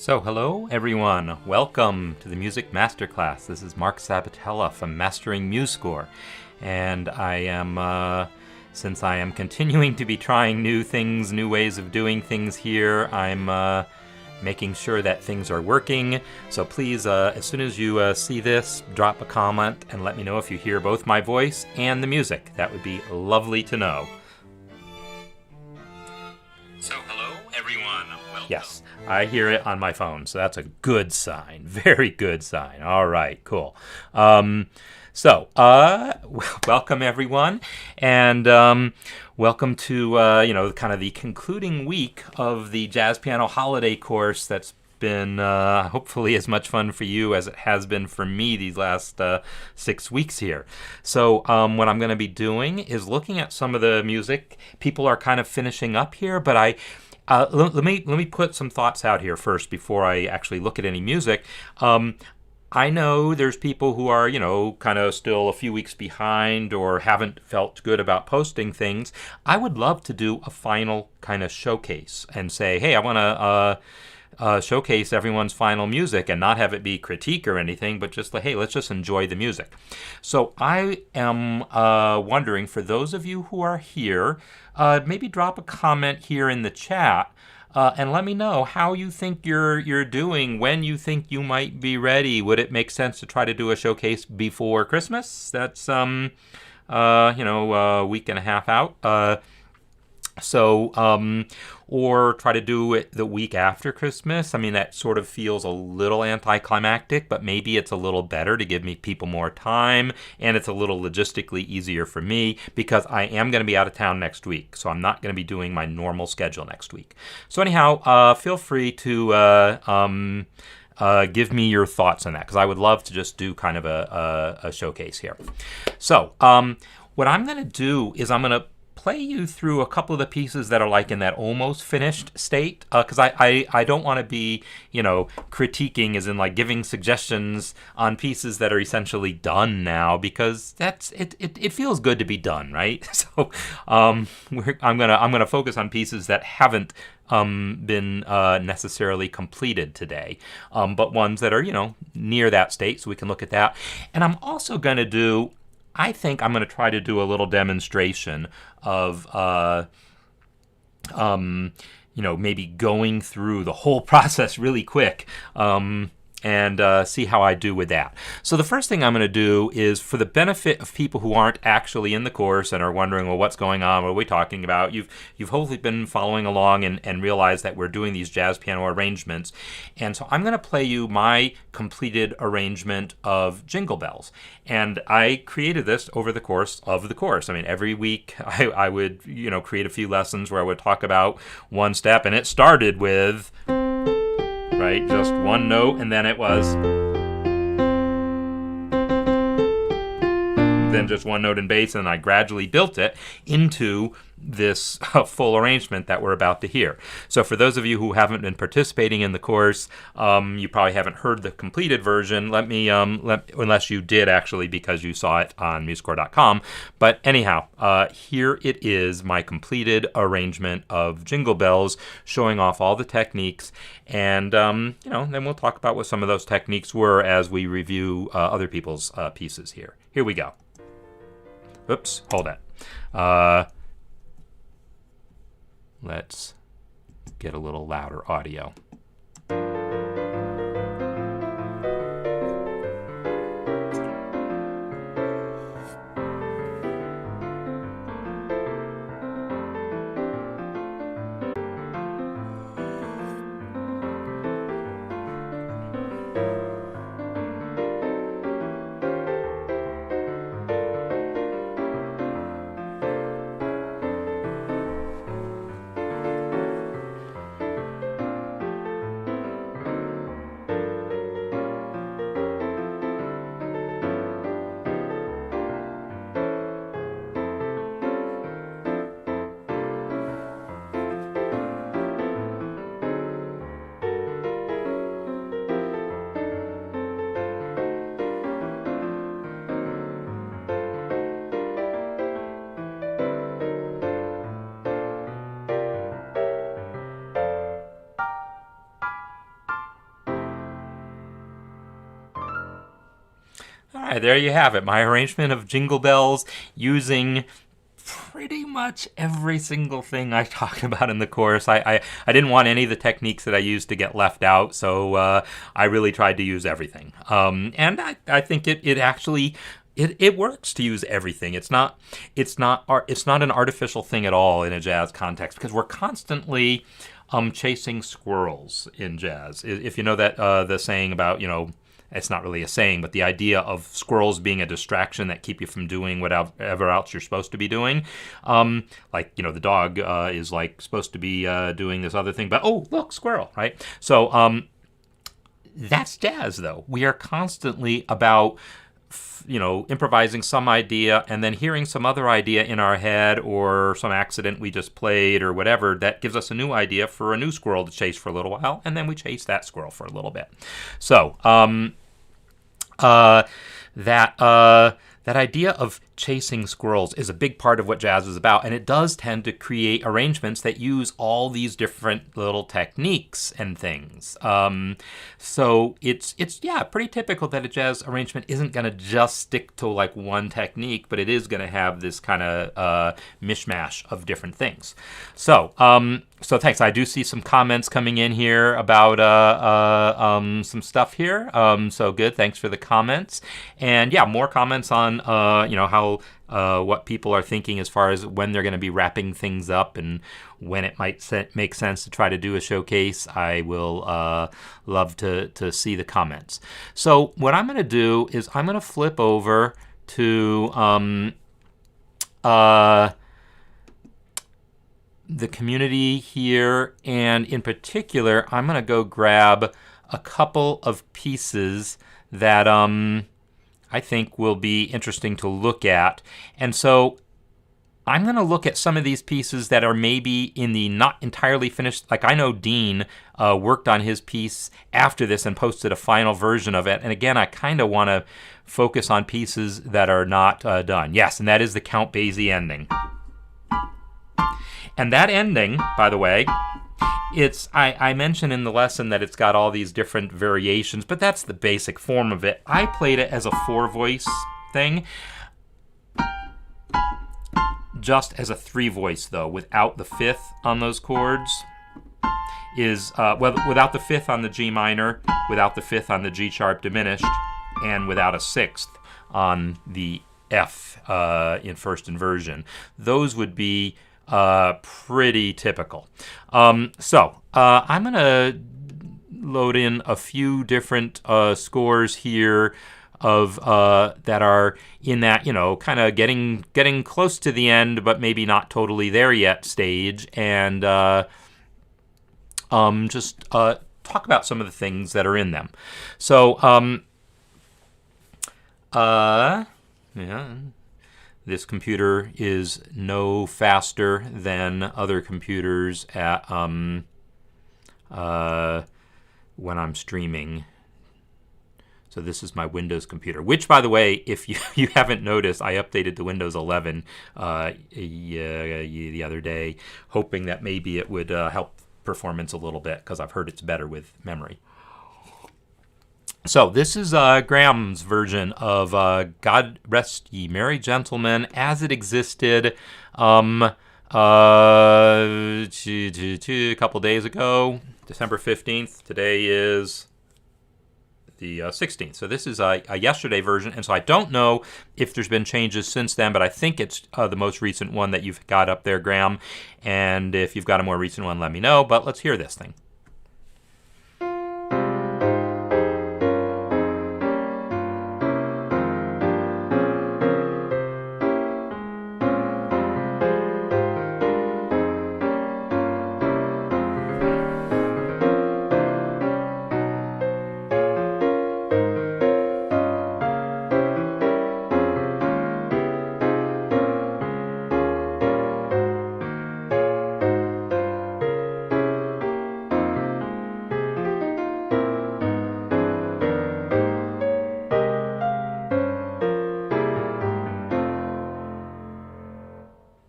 So hello everyone, welcome to the Music Masterclass. This is Marc Sabatella from Mastering MuseScore, and I am, since I am continuing to be trying new things, new ways of doing things here, I'm making sure that things are working. So please, as soon as you see this, drop a comment and let me know if you hear both my voice and the music. That would be lovely to know. So hello everyone, welcome. Yes. I hear it on my phone, so that's a good sign. Very good sign. All right, cool. Welcome everyone, and welcome to kind of the concluding week of the Jazz Piano Holiday course. That's been hopefully as much fun for you as it has been for me these last 6 weeks here. So what I'm going to be doing is looking at some of the music. People are kind of finishing up here, but let me put some thoughts out here first before I actually look at any music. I know there's people who are, kind of still a few weeks behind or haven't felt good about posting things. I would love to do a final kind of showcase and say, hey, I want to showcase everyone's final music and not have it be critique or anything, but just like, hey, let's just enjoy the music. So I am wondering, for those of you who are here, maybe drop a comment here in the chat and let me know how you think you're doing, when you think you might be ready. Would it make sense to try to do a showcase before Christmas? That's a week and a half out. Or try to do it the week after Christmas. I mean, that sort of feels a little anticlimactic, but maybe it's a little better to give people more time, and it's a little logistically easier for me because I am going to be out of town next week, so I'm not going to be doing my normal schedule next week. So anyhow, feel free to give me your thoughts on that, because I would love to just do kind of a showcase here. So what I'm going to do is I'm going to play you through a couple of the pieces that are like in that almost finished state, because I don't want to be, critiquing as in like giving suggestions on pieces that are essentially done now, because it feels good to be done, right? So I'm gonna focus on pieces that haven't been necessarily completed today, but ones that are near that state, so we can look at that. And I'm also going to I think I'm going to try to do a little demonstration of, maybe going through the whole process really quick and see how I do with that. So the first thing I'm going to do is, for the benefit of people who aren't actually in the course and are wondering, well, what's going on? What are we talking about? You've hopefully been following along and realized that we're doing these jazz piano arrangements. And so I'm going to play you my completed arrangement of Jingle Bells. And I created this over the course of the course. I mean, every week I would, create a few lessons where I would talk about one step, and it started with, right, just one note, and then it was then just one note in bass, and I gradually built it into this full arrangement that we're about to hear. So for those of you who haven't been participating in the course, you probably haven't heard the completed version. Let me, unless you did actually, because you saw it on MuseScore.com. But anyhow, here it is, my completed arrangement of Jingle Bells, showing off all the techniques. And, then we'll talk about what some of those techniques were as we review other people's pieces here. Here we go. Oops, hold on. Let's get a little louder audio. right, there you have it. My arrangement of Jingle Bells using pretty much every single thing I talked about in the course. I didn't want any of the techniques that I used to get left out, so I really tried to use everything. And I think it actually it works to use everything. It's not an artificial thing at all in a jazz context, because we're constantly chasing squirrels in jazz. If you know that the saying about, it's not really a saying, but the idea of squirrels being a distraction that keep you from doing whatever else you're supposed to be doing. The dog is like supposed to be doing this other thing, but oh, look, squirrel, right? So that's jazz, though. We are constantly about improvising some idea and then hearing some other idea in our head, or some accident we just played or whatever that gives us a new idea for a new squirrel to chase for a little while, and then we chase that squirrel for a little bit. So that idea of chasing squirrels is a big part of what jazz is about, and it does tend to create arrangements that use all these different little techniques and things. So it's pretty typical that a jazz arrangement isn't going to just stick to like one technique, but it is going to have this kind of mishmash of different things. So thanks. I do see some comments coming in here about some stuff here. So good. Thanks for the comments. And yeah, more comments on how what people are thinking as far as when they're going to be wrapping things up and when it might make sense to try to do a showcase. I will love to see the comments. So what I'm going to do is I'm going to flip over to the community here, and in particular, I'm going to go grab a couple of pieces that I think will be interesting to look at. And so I'm going to look at some of these pieces that are maybe in the not entirely finished. Like I know Dean worked on his piece after this and posted a final version of it. And again, I kind of want to focus on pieces that are not done. Yes, and that is the Count Basie ending. And that ending, by the way, I mentioned in the lesson that it's got all these different variations, but that's the basic form of it. I played it as a 4-voice thing, just as a 3-voice though, without the 5th on those chords. Without the 5th on the G minor, without the 5th on the G sharp diminished, and without a 6th on the F in first inversion. Those would be pretty typical. So I'm going to load in a few different scores here of that are in that, kind of getting close to the end, but maybe not totally there yet stage, and just talk about some of the things that are in them. So this computer is no faster than other computers at when I'm streaming. So this is my Windows computer, which, by the way, if you haven't noticed, I updated to Windows 11 the other day, hoping that maybe it would help performance a little bit, because I've heard it's better with memory. So this is Graham's version of God Rest Ye Merry Gentlemen as it existed a couple days ago, December 15th. Today is the 16th. So this is a yesterday version, and so I don't know if there's been changes since then, but I think it's the most recent one that you've got up there, Graham. And if you've got a more recent one, let me know. But let's hear this thing.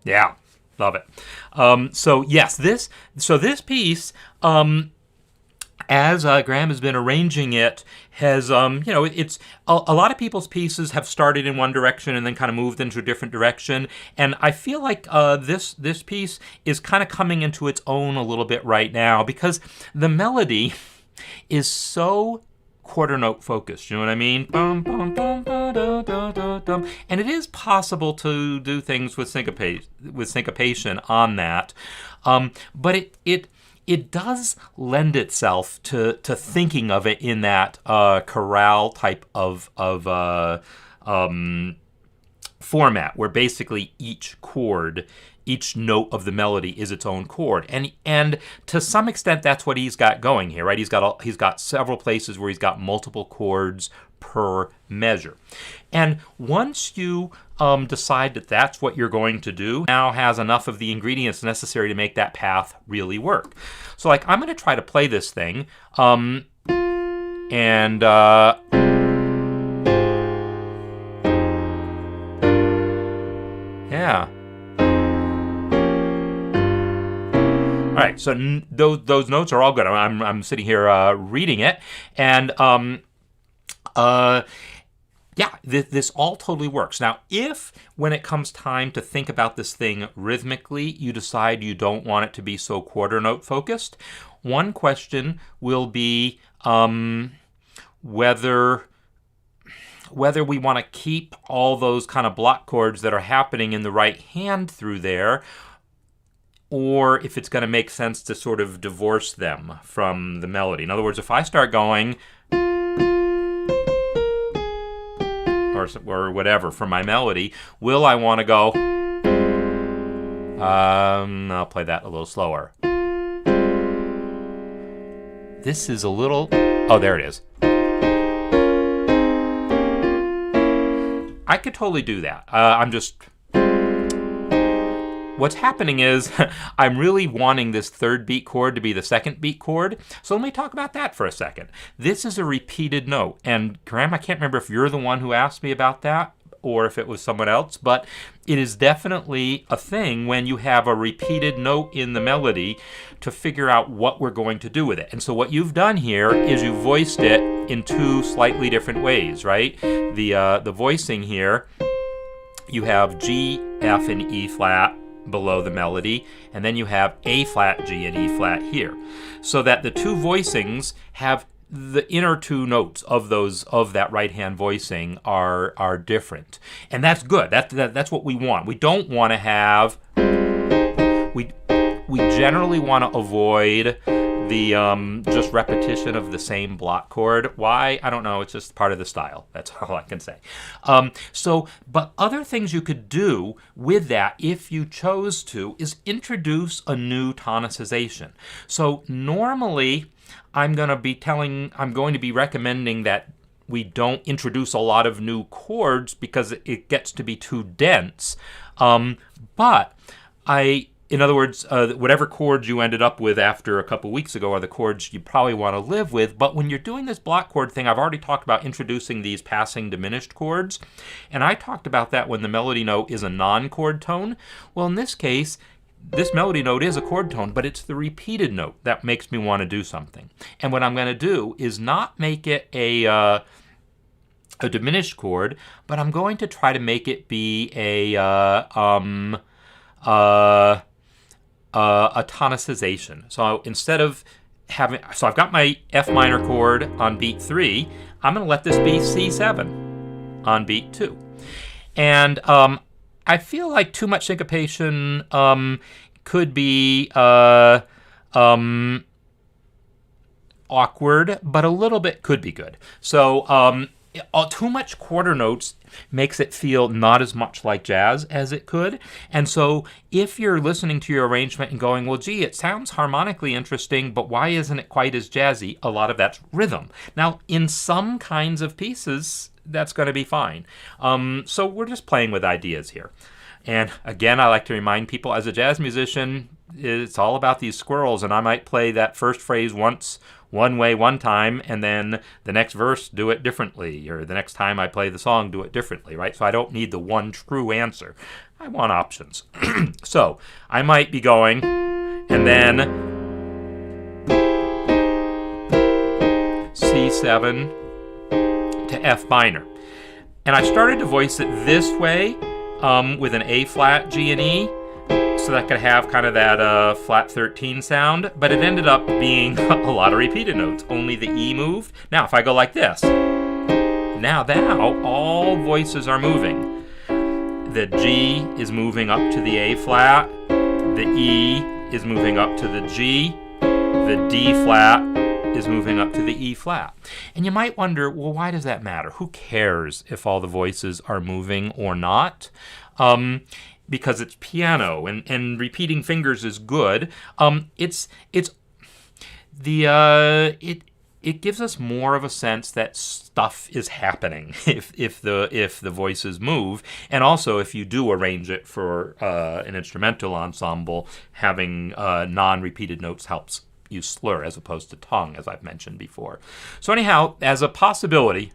Yeah, love it. So yes, this piece as Graham has been arranging it, has it's a lot of people's pieces have started in one direction and then kind of moved into a different direction, and I feel like this piece is kind of coming into its own a little bit right now because the melody is so quarter note focused. You know what I mean? Bum, bum, bum, ba, da, da, da, dum. And it is possible to do things with syncopation on that, but it does lend itself to thinking of it in that chorale type of format, where basically each chord, each note of the melody is its own chord, and to some extent that's what he's got going here, right? He's got several places where he's got multiple chords per measure, and once you decide that that's what you're going to do, now has enough of the ingredients necessary to make that path really work. So like I'm going to try to play this thing, and yeah. All right, so those notes are all good. I'm sitting here reading it, and yeah, this all totally works. Now, if when it comes time to think about this thing rhythmically, you decide you don't want it to be so quarter note focused, one question will be whether we want to keep all those kind of block chords that are happening in the right hand through there, or if it's going to make sense to sort of divorce them from the melody. In other words, if I start going or whatever for my melody, will I want to go, I'll play that a little slower. This is a little, oh, there it is. I could totally do that. What's happening is I'm really wanting this third beat chord to be the second beat chord. So let me talk about that for a second. This is a repeated note. And Graham, I can't remember if you're the one who asked me about that or if it was someone else, but it is definitely a thing when you have a repeated note in the melody to figure out what we're going to do with it. And so what you've done here is you voiced it in two slightly different ways, right? The voicing here, you have G, F, and E flat below the melody, and then you have A flat, G, and E flat here, so that the two voicings have the inner two notes of that right hand voicing are different, and that's good. That's what we want. We don't want to have. We generally want to avoid the just repetition of the same block chord. Why? I don't know. It's just part of the style. That's all I can say. But other things you could do with that, if you chose to, is introduce a new tonicization. So normally, I'm going to be recommending that we don't introduce a lot of new chords because it gets to be too dense. In other words, whatever chords you ended up with after a couple weeks ago are the chords you probably want to live with. But when you're doing this block chord thing, I've already talked about introducing these passing diminished chords. And I talked about that when the melody note is a non-chord tone. Well, in this case, this melody note is a chord tone, but it's the repeated note that makes me want to do something. And what I'm going to do is not make it a diminished chord, but I'm going to try to make it be a tonicization. So instead of I've got my F minor chord on beat 3, I'm going to let this be C7 on beat 2. And I feel like too much syncopation could be awkward, but a little bit could be good. So too much quarter notes makes it feel not as much like jazz as it could. And so if you're listening to your arrangement and going, well, gee, it sounds harmonically interesting, but why isn't it quite as jazzy? A lot of that's rhythm. Now, in some kinds of pieces, that's going to be fine. So we're just playing with ideas here. And again, I like to remind people, as a jazz musician, it's all about these squirrels, and I might play that first phrase once one way one time, and then the next verse do it differently, or the next time I play the song do it differently, right? So I don't need the one true answer. I want options. So I might be going, and then C7 to F minor. And I started to voice it this way with an A flat, G, and E, so that I could have kind of that flat 13 sound, but it ended up being a lot of repeated notes. Only the E moved. Now, if I go like this, now all voices are moving. The G is moving up to the A flat, the E is moving up to the G, the D flat is moving up to the E flat. And you might wonder, well, why does that matter? Who cares if all the voices are moving or not? Because it's piano and repeating fingers is good. It gives us more of a sense that stuff is happening if the voices move, and also if you do arrange it for an instrumental ensemble, having non-repeated notes helps you slur as opposed to tongue, as I've mentioned before. So anyhow, as a possibility,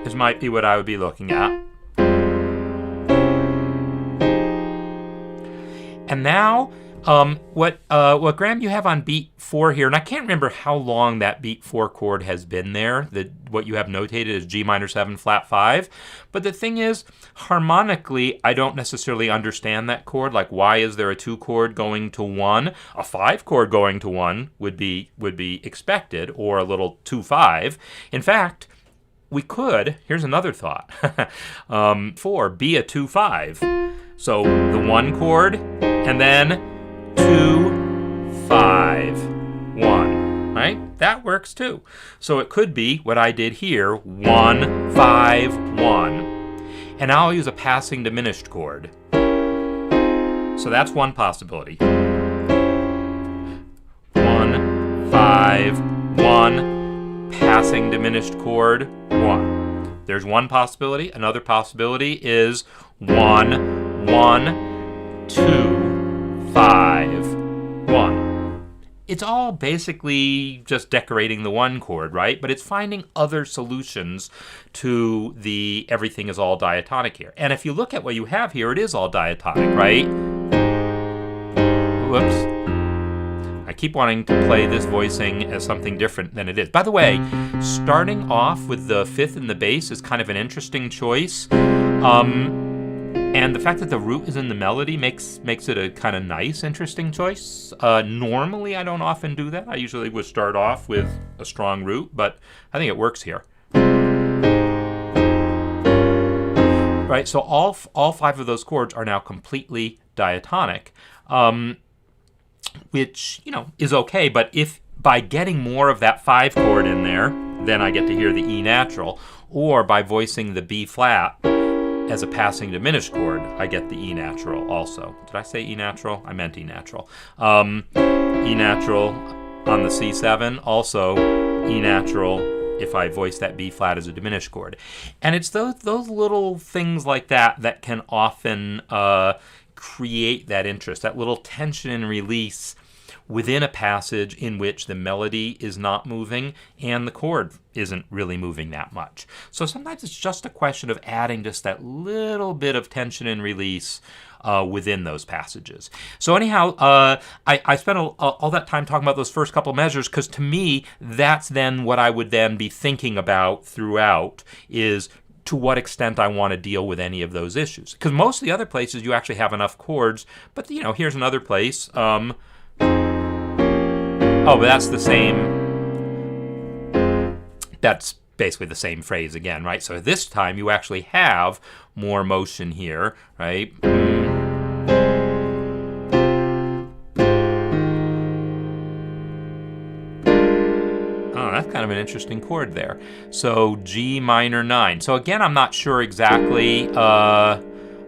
this might be what I would be looking at. And now, what Graham, you have on beat 4 here, and I can't remember how long that beat 4 chord has been there. What you have notated is G minor 7 flat 5. But the thing is, harmonically, I don't necessarily understand that chord. Like, why is there a 2 chord going to 1? A 5 chord going to 1 would be expected, or a little 2-5. In fact, we could, here's another thought, 4 be a 2-5. So the 1 chord, and then 2, 5, 1, right? That works too. So it could be what I did here, 1, 5, 1. And now I'll use a passing diminished chord. So that's one possibility. 1, 5, 1, passing diminished chord, 1. There's one possibility. Another possibility is 1, 1, 2, 5, 1. It's all basically just decorating the 1 chord, right? But it's finding other solutions to the everything is all diatonic here. And if you look at what you have here, it is all diatonic, right? Whoops. I keep wanting to play this voicing as something different than it is. By the way, starting off with the 5th and the bass is kind of an interesting choice. And the fact that the root is in the melody makes it a kind of nice, interesting choice. Normally, I don't often do that. I usually would start off with a strong root, but I think it works here. Right, so all 5 of those chords are now completely diatonic, which, is okay. But if by getting more of that 5 chord in there, then I get to hear the E natural, or by voicing the B flat as a passing diminished chord, I get the E natural also. Did I say E natural? I meant E natural. E natural on the C7, also E natural if I voice that B flat as a diminished chord. And it's those little things like that can often create that interest, that little tension and release within a passage in which the melody is not moving and the chord isn't really moving that much. So sometimes it's just a question of adding just that little bit of tension and release within those passages. So anyhow, I spent all that time talking about those first couple measures because to me, that's then what I would then be thinking about throughout is to what extent I want to deal with any of those issues. Because most of the other places you actually have enough chords, but here's another place. Oh, but that's the same. That's basically the same phrase again, right? So this time you actually have more motion here, right? Oh, that's kind of an interesting chord there. So G minor 9. So again, I'm not sure exactly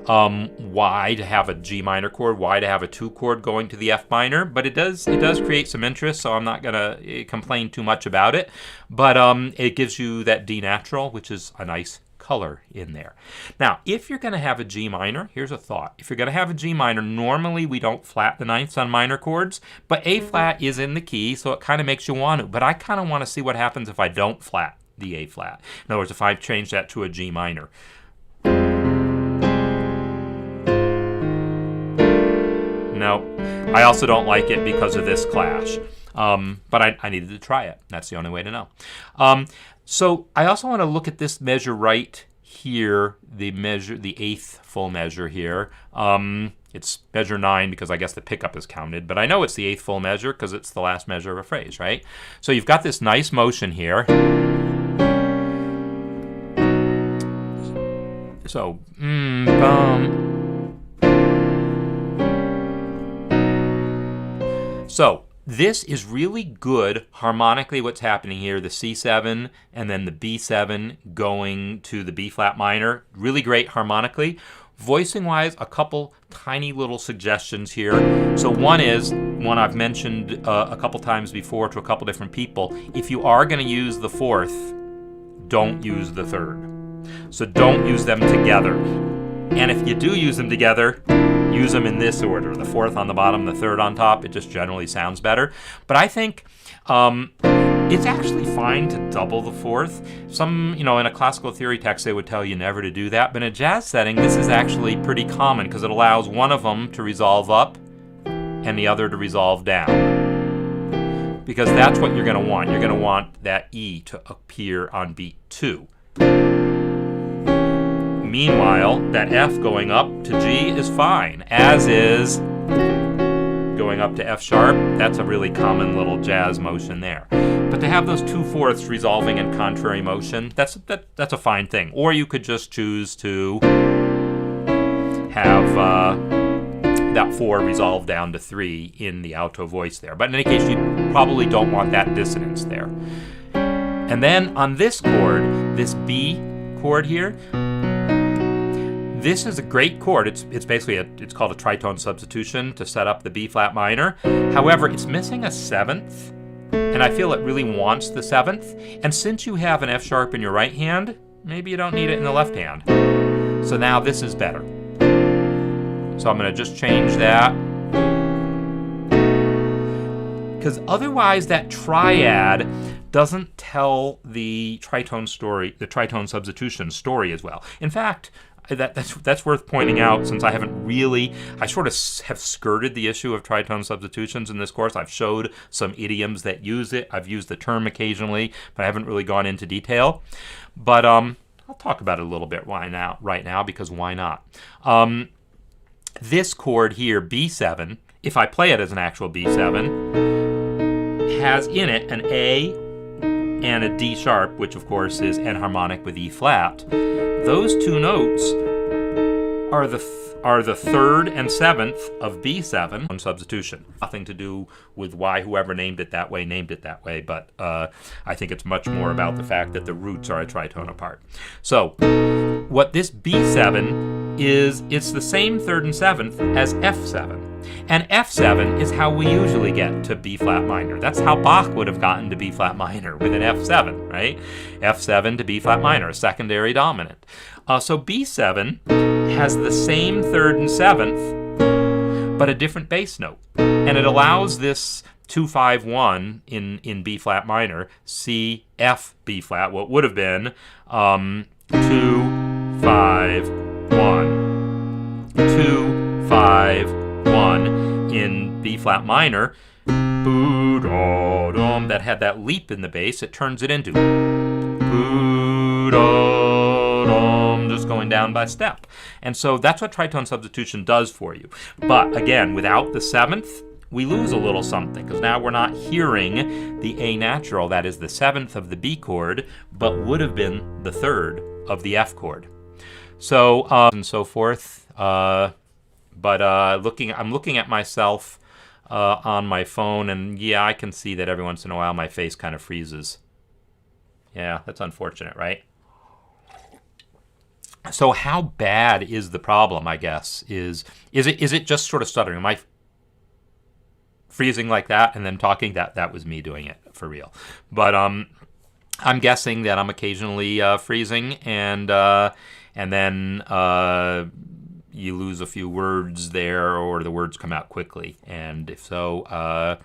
why to have a G minor chord, why to have a 2 chord going to the F minor, but it does create some interest, so I'm not gonna complain too much about it. But it gives you that D natural, which is a nice color in there. Now, if you're gonna have a G minor, here's a thought. If you're gonna have a G minor, normally we don't flat the 9ths on minor chords, but A flat is in the key, so it kind of makes you want to. But I kind of want to see what happens if I don't flat the A flat. In other words, if I change that to a G minor. No, I also don't like it because of this clash. But I needed to try it. That's the only way to know. So I also want to look at this measure right here, the eighth full measure here. It's measure 9 because I guess the pickup is counted, but I know it's the eighth full measure because it's the last measure of a phrase, right? So you've got this nice motion here. So, So this is really good harmonically what's happening here, the C7 and then the B7 going to the B flat minor. Really great harmonically. Voicing wise, a couple tiny little suggestions here. So one is one I've mentioned a couple times before to a couple different people. If you are going to use the fourth, don't use the third. So don't use them together. And if you do use them together, use them in this order. The fourth on the bottom, the third on top. It just generally sounds better. But I think it's actually fine to double the fourth. Some, in a classical theory text, they would tell you never to do that. But in a jazz setting, this is actually pretty common because it allows one of them to resolve up and the other to resolve down. Because that's what you're going to want. You're going to want that E to appear on beat 2. Meanwhile, that F going up to G is fine, as is going up to F sharp. That's a really common little jazz motion there. But to have those 2/4 resolving in contrary motion, that's a fine thing. Or you could just choose to have that 4 resolve down to 3 in the alto voice there. But in any case, you probably don't want that dissonance there. And then on this chord, this B chord here, this is a great chord. It's basically it's called a tritone substitution to set up the B flat minor. However, it's missing a 7th, and I feel it really wants the 7th. And since you have an F sharp in your right hand, maybe you don't need it in the left hand. So now this is better. So I'm going to just change that. Because otherwise that triad doesn't tell the tritone story, the tritone substitution story as well. In fact, that's worth pointing out, since I sort of have skirted the issue of tritone substitutions in this course. I've showed some idioms that use it. I've used the term occasionally, but I haven't really gone into detail. But I'll talk about it a little bit right now, because why not? This chord here, B7, if I play it as an actual B7, has in it an A and a D sharp, which of course is enharmonic with E flat. Those two notes are the third and 7th of B7 on substitution. Nothing to do with why whoever named it that way, but I think it's much more about the fact that the roots are a tritone apart. So what this B7 is, it's the same 3rd and 7th as F7. And F7 is how we usually get to B flat minor. That's how Bach would have gotten to B flat minor, with an F7, right? F7 to B flat minor, a secondary dominant. So B7 has the same 3rd and 7th, but a different bass note. And it allows this 2-5-1 in B flat minor, C, F, B flat, what would have been 2-5-1, 2-5-1 in B flat minor. Boo-da-dum, that had that leap in the bass. It turns it into boo-da-dum, just going down by step. And so that's what tritone substitution does for you. But again, without the 7th, we lose a little something, because now we're not hearing the A natural, that is the 7th of the B chord, but would have been the 3rd of the F chord. So, and so forth. I'm looking at myself on my phone, and yeah, I can see that every once in a while my face kind of freezes. Yeah, that's unfortunate, right? So how bad is the problem, I guess? Is it just sort of stuttering? Am I freezing like that and then talking? That was me doing it for real. But I'm guessing that I'm occasionally freezing, and then you lose a few words there, or the words come out quickly. And if so,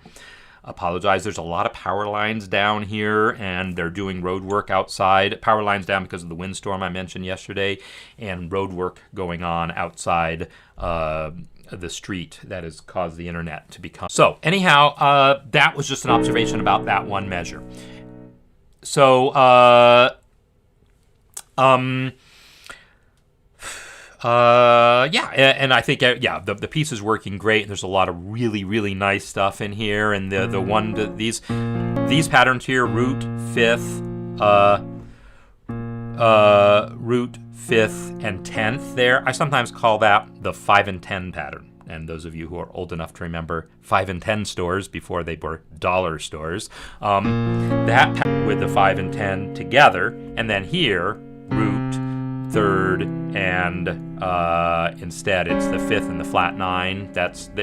apologize. There's a lot of power lines down here, and they're doing road work outside. Power lines down because of the windstorm I mentioned yesterday, and road work going on outside the street that has caused the internet to become. So anyhow, that was just an observation about that one measure. So yeah, and I think the piece is working great. There's a lot of really, really nice stuff in here, and the one that these patterns here, root, fifth, root, fifth, and 10th there. I sometimes call that the 5 and 10 pattern. And those of you who are old enough to remember 5 and 10 stores before they were dollar stores, that pattern with the 5 and 10 together, and then here, root, third, and instead it's the fifth and the flat 9.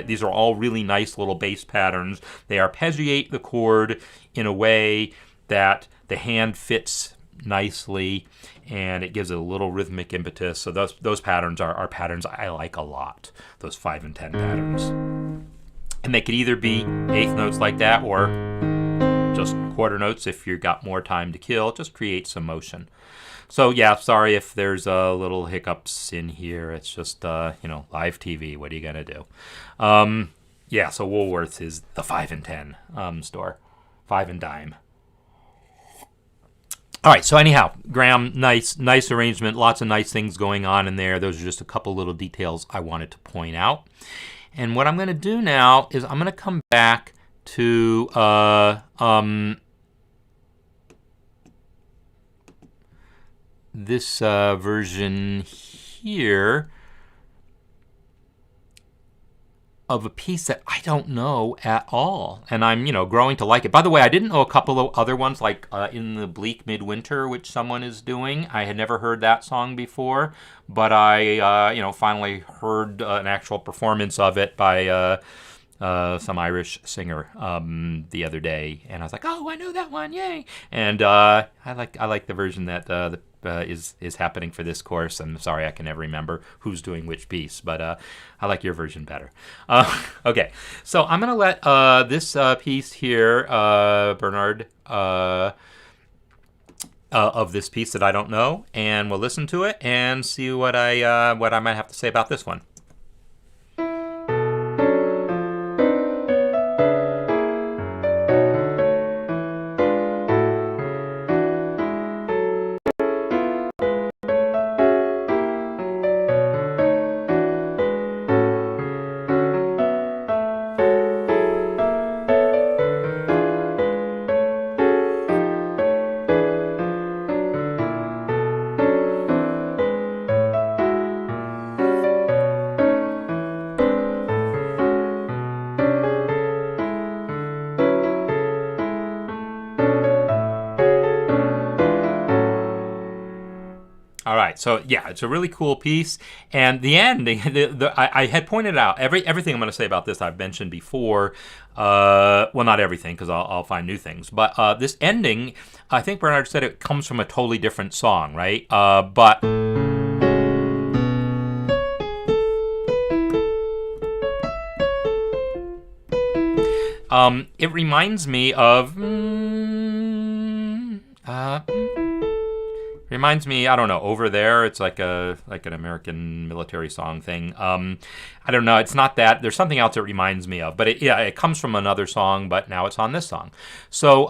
These are all really nice little bass patterns. They arpeggiate the chord in a way that the hand fits nicely, and it gives it a little rhythmic impetus. So those patterns are patterns I like a lot, those 5 and 10 patterns. And they could either be eighth notes like that, or just quarter notes if you've got more time to kill. Just create some motion. So yeah, sorry if there's little hiccups in here. It's just live TV. What are you gonna do? Yeah. So Woolworths is the 5 and 10 store, 5 and dime. All right, so anyhow, Graham, nice arrangement, lots of nice things going on in there. Those are just a couple little details I wanted to point out. And what I'm going to do now is I'm going to come back to this version here of a piece that I don't know at all, and I'm growing to like it. By the way, I didn't know a couple of other ones, like In the Bleak Midwinter, which someone is doing. I had never heard that song before, but I finally heard an actual performance of it by some Irish singer the other day, and I was like, oh, I know that one, yay! And I like the version that is happening for this course. I'm sorry I can never remember who's doing which piece, but I like your version better. Okay, so I'm going to let this piece here, Bernard, of this piece that I don't know, and we'll listen to it and see what I might have to say about this one. So yeah, it's a really cool piece, and the ending. I had pointed out everything I'm going to say about this I've mentioned before. Well, not everything, because I'll find new things. But this ending, I think Bernard said it comes from a totally different song, right? But it reminds me of. Reminds me, I don't know, Over There. It's like an American military song thing. I don't know. It's not that. There's something else it reminds me of. But it comes from another song, but now it's on this song. So,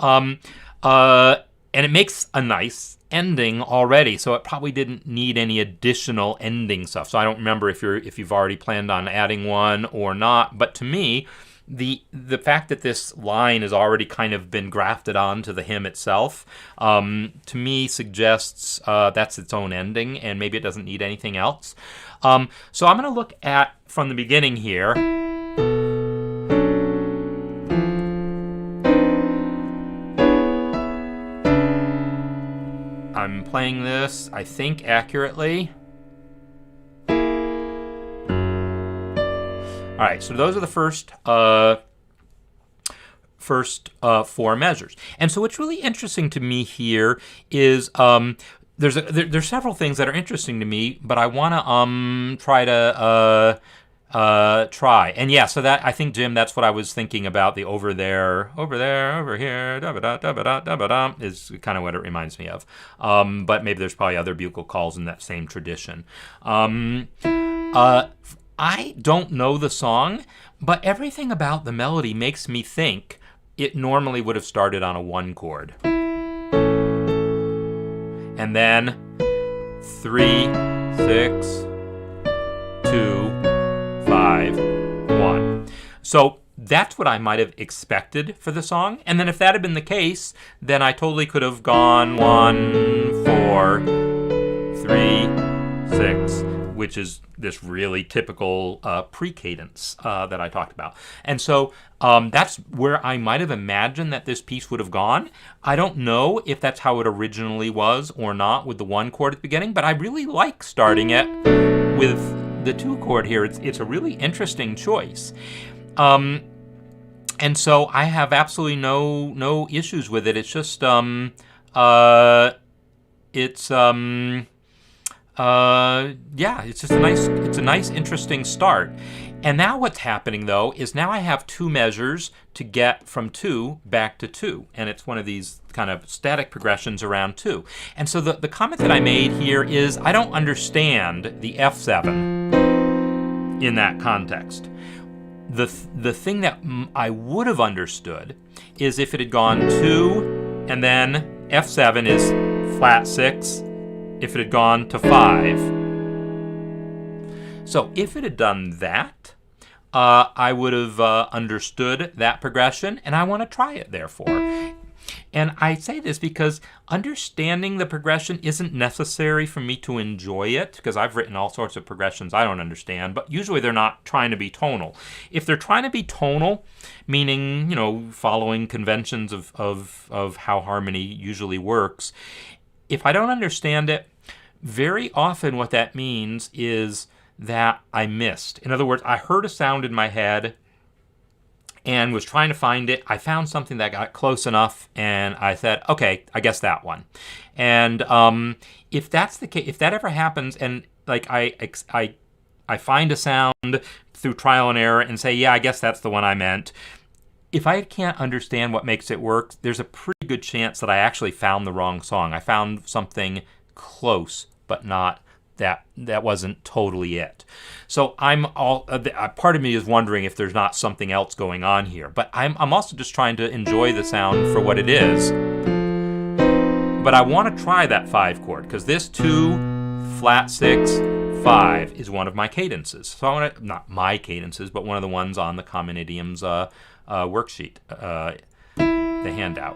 and it makes a nice ending already. So it probably didn't need any additional ending stuff. So I don't remember if you've already planned on adding one or not. But to me, the fact that this line has already kind of been grafted onto the hymn itself, to me suggests that's its own ending, and maybe it doesn't need anything else. So I'm going to look at from the beginning here. I'm playing this, I think, accurately. All right, so those are the first four measures. And so what's really interesting to me here is there's several things that are interesting to me, but I want to try. And yeah, so that I think, Jim, that's what I was thinking about. The over there, over here, da-ba-da, is kind of what it reminds me of. But maybe there's probably other bugle calls in that same tradition. I don't know the song, but everything about the melody makes me think it normally would have started on a 1 chord. And then 3, 6, 2, 5, 1. So that's what I might have expected for the song. And then if that had been the case, then I totally could have gone 1, 4, 3, 6, which is this really typical pre-cadence that I talked about. And so that's where I might have imagined that this piece would have gone. I don't know if that's how it originally was or not with the 1 chord at the beginning, but I really like starting it with the 2 chord here. It's a really interesting choice. And so I have absolutely no issues with it. It's just it's just a nice interesting start. And now what's happening though is now I have 2 measures to get from 2 back to 2, and it's one of these kind of static progressions around 2. And so the comment that I made here is I don't understand the F7 in that context. The thing that I would have understood is if it had gone 2 and then F7 is flat 6, if it had gone to 5. So if it had done that, I would have understood that progression, and I want to try it therefore. And I say this because understanding the progression isn't necessary for me to enjoy it, because I've written all sorts of progressions I don't understand, but usually they're not trying to be tonal. If they're trying to be tonal, meaning, following conventions of how harmony usually works, if I don't understand it, very often what that means is that I missed. In other words, I heard a sound in my head and was trying to find it. I found something that got close enough, and I said, okay, I guess that one. And if that's the case, if that ever happens, and like I find a sound through trial and error and say, yeah, I guess that's the one I meant. If I can't understand what makes it work, there's a pretty good chance that I actually found the wrong song. I found something close, but not that wasn't totally it. So part of me is wondering if there's not something else going on here. But I'm also just trying to enjoy the sound for what it is. But I want to try that 5 chord, because this 2, flat 6, 5 is one of my cadences. So I want to, not my cadences, but one of the ones on the Common Idioms worksheet, the handout.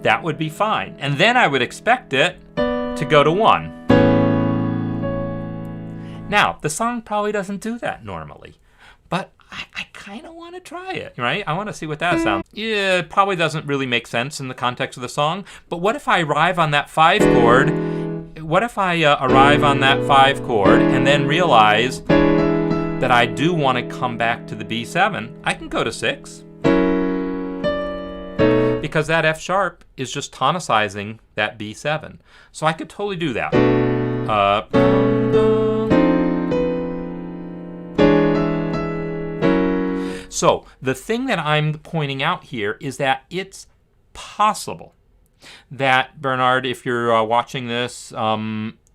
That would be fine. And then I would expect it to go to 1. Now, the song probably doesn't do that normally, but I kind of want to try it, right? I want to see what that sounds. Yeah, it probably doesn't really make sense in the context of the song, but what if I arrive on that 5 chord? What if I arrive on that 5 chord and then realize that I do want to come back to the B7? I can go to 6. Because that F sharp is just tonicizing that B7. So I could totally do that. So the thing that I'm pointing out here is that it's possible that, Bernard, if you're watching this,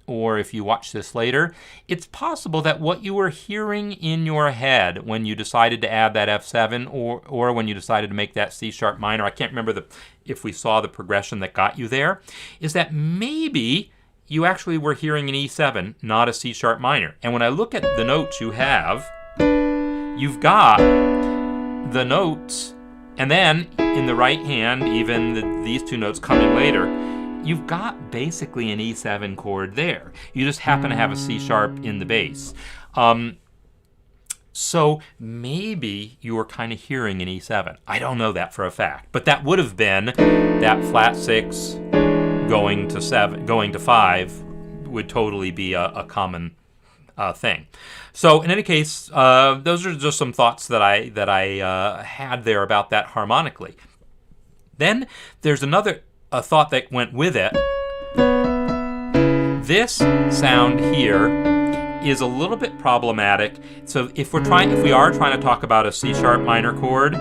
or if you watch this later, it's possible that what you were hearing in your head when you decided to add that F7 or when you decided to make that C sharp minor, I can't remember if we saw the progression that got you there, is that maybe you actually were hearing an E7, not a C sharp minor. And when I look at the notes you have, you've got the notes, and then in the right hand, even these 2 notes coming later, you've got basically an E7 chord there. You just happen to have a C sharp in the bass. So maybe you were kind of hearing an E7. I don't know that for a fact, but that would have been that flat 6 going to 7, going to 5 would totally be a common thing. So in any case, those are just some thoughts that I had there about that harmonically. Then there's another thought that went with it. This sound here is a little bit problematic. So if we are trying to talk about a C sharp minor chord,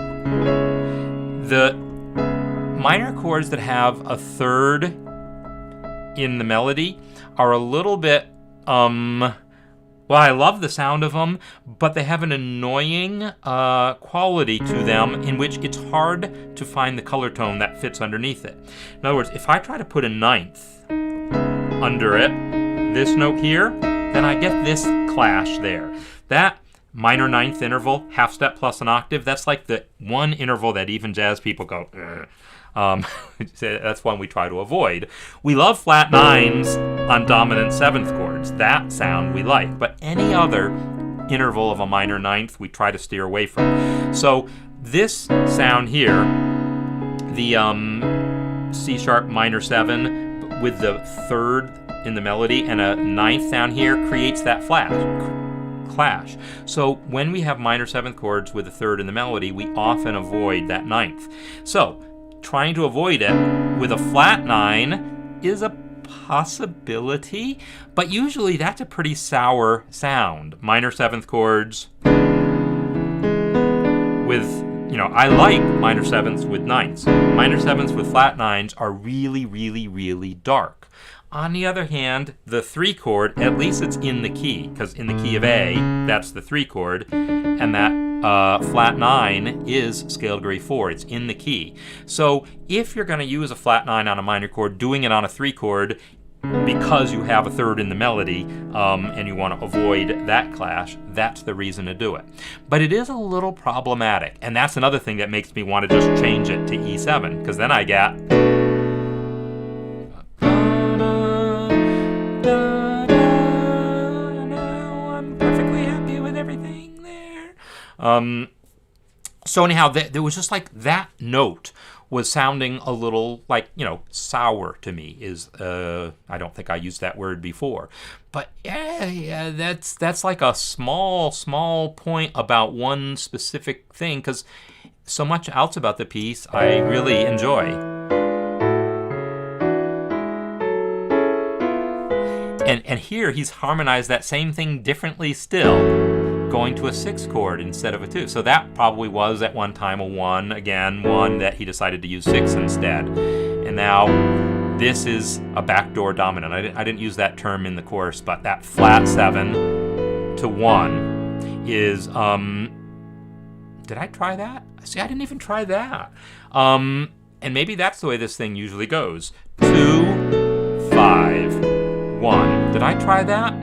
the minor chords that have a 3rd in the melody are a little bit, well, I love the sound of them, but they have an annoying quality to them in which it's hard to find the color tone that fits underneath it. In other words, if I try to put a ninth under it, this note here, then I get this clash there. That minor ninth interval, half step plus an octave, that's like the one interval that even jazz people go, that's one we try to avoid. We love flat nines on dominant seventh chords. That sound we like. But any other interval of a minor ninth, we try to steer away from. So this sound here, the C sharp minor 7 with the third in the melody and a ninth down here creates that clash. So when we have minor seventh chords with a third in the melody, we often avoid that ninth. So trying to avoid it with a flat 9 is a possibility, but usually that's a pretty sour sound. Minor seventh chords with, I like minor sevenths with ninths. Minor sevenths with flat 9s are really, really, really dark. On the other hand, the 3 chord, at least it's in the key, because in the key of A, that's the 3 chord, and that flat 9 is scale degree 4. It's in the key. So if you're going to use a flat 9 on a minor chord, doing it on a 3 chord, because you have a third in the melody and you want to avoid that clash, that's the reason to do it. But it is a little problematic, and that's another thing that makes me want to just change it to E7, because then I get... So anyhow, there was just like that note was sounding a little like, sour to me. I don't think I used that word before. But yeah, that's like a small point about one specific thing, because so much else about the piece I really enjoy. And here he's harmonized that same thing differently still, going to a 6 chord instead of a 2. So that probably was at one time a 1, again, 1 that he decided to use 6 instead. And now this is a backdoor dominant. I didn't use that term in the course, but that flat 7 to 1 is, did I try that? See, I didn't even try that. And maybe that's the way this thing usually goes. 2, 5, 1. Did I try that?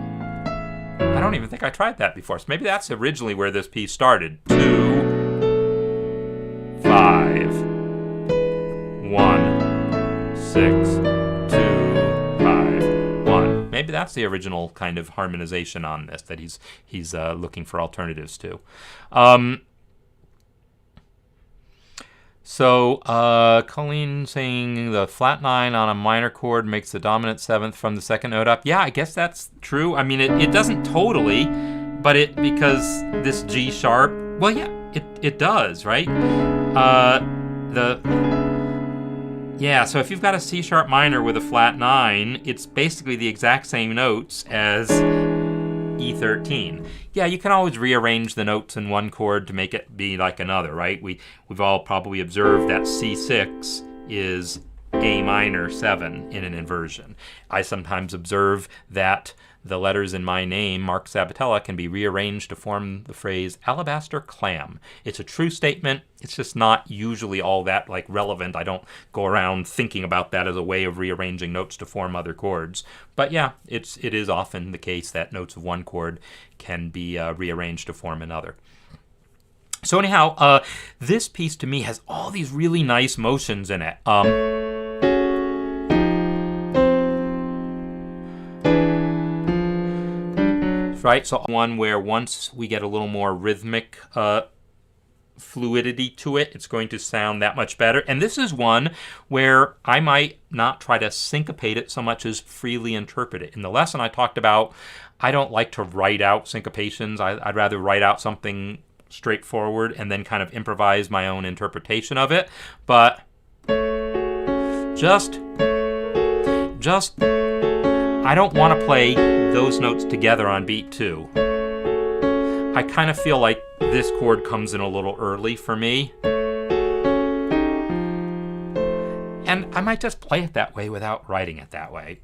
I don't even think I tried that before. So maybe that's originally where this piece started. 2, 5, 1, 6, 2, 5, 1. Maybe that's the original kind of harmonization on this that he's looking for alternatives to. So Colleen saying the flat 9 on a minor chord makes the dominant 7th from the second note up. Yeah, I guess that's true. I mean, it doesn't totally, but because this G sharp, well, yeah, it does, right? So if you've got a C sharp minor with a flat 9, it's basically the exact same notes as E13. Yeah, you can always rearrange the notes in one chord to make it be like another, right? We've all probably observed that C6 is A minor 7 in an inversion. I sometimes observe that the letters in my name, Marc Sabatella, can be rearranged to form the phrase alabaster clam. It's a true statement. It's just not usually all that relevant. I don't go around thinking about that as a way of rearranging notes to form other chords. But yeah, it is often the case that notes of one chord can be rearranged to form another. So anyhow, this piece to me has all these really nice motions in it. Right, so one where once we get a little more rhythmic fluidity to it, it's going to sound that much better. And this is one where I might not try to syncopate it so much as freely interpret it. In the lesson I talked about, I don't like to write out syncopations. I'd rather write out something straightforward and then kind of improvise my own interpretation of it. But just I don't want to play those notes together on beat 2. I kind of feel like this chord comes in a little early for me. And I might just play it that way without writing it that way.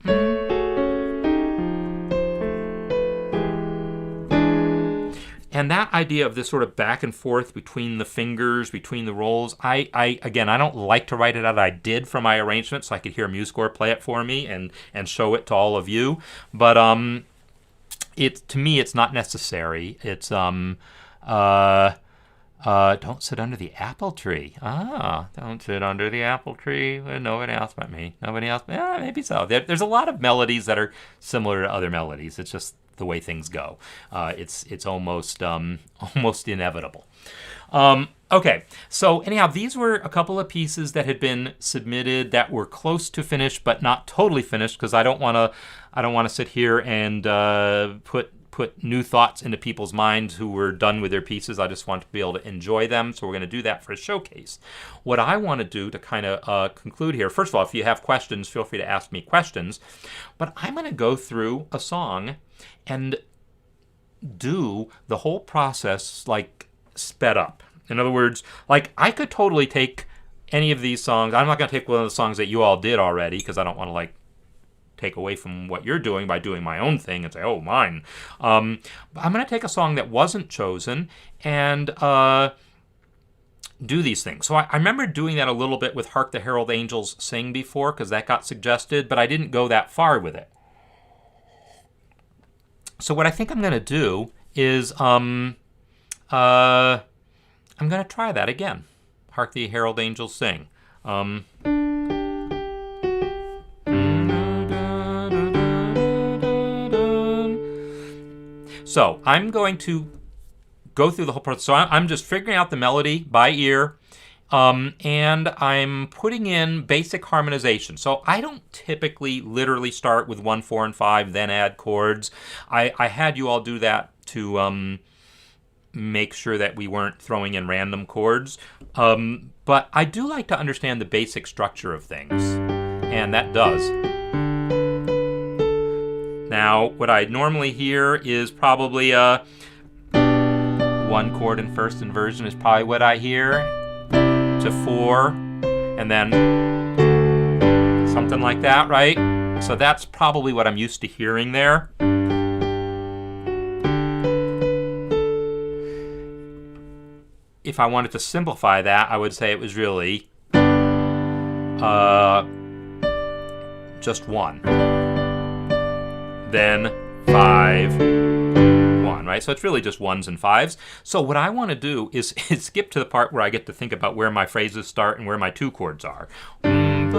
And that idea of this sort of back and forth between the fingers, between the rolls, again, I don't like to write it out. I did for my arrangement so I could hear MuseScore play it for me and show it to all of you. But to me, it's not necessary. It's don't sit under the apple tree. Don't sit under the apple tree. Nobody else but me. Nobody else. Maybe so. There's a lot of melodies that are similar to other melodies. It's just the way things go. It's almost inevitable. Okay, so anyhow, these were a couple of pieces that had been submitted that were close to finished, but not totally finished, because I don't want to sit here and put new thoughts into people's minds who were done with their pieces. I just want to be able to enjoy them, so we're going to do that for a showcase. What I want to do to kind of conclude here, first of all, if you have questions, feel free to ask me questions, but I'm going to go through a song and do the whole process like sped up. In other words, like I could totally take any of these songs. I'm not going to take one of the songs that you all did already, because I don't want to like take away from what you're doing by doing my own thing and say, oh, mine. But I'm going to take a song that wasn't chosen and do these things. So I remember doing that a little bit with Hark the Herald Angels Sing before, because that got suggested, but I didn't go that far with it. So what I think I'm going to do is I'm going to try that again. Hark the Herald Angels Sing. So I'm going to go through the whole process. So I'm just figuring out the melody by ear, and I'm putting in basic harmonization. So I don't typically literally start with 1, 4, and 5, then add chords. I had you all do that to make sure that we weren't throwing in random chords. But I do like to understand the basic structure of things, and that does. Now, what I normally hear is probably a 1 chord in first inversion is probably what I hear, to 4, and then something like that, right? So that's probably what I'm used to hearing there. If I wanted to simplify that, I would say it was really just 1. Then 5, 1, right? So it's really just 1s and 5s. So what I want to do is skip to the part where I get to think about where my phrases start and where my 2 chords are. And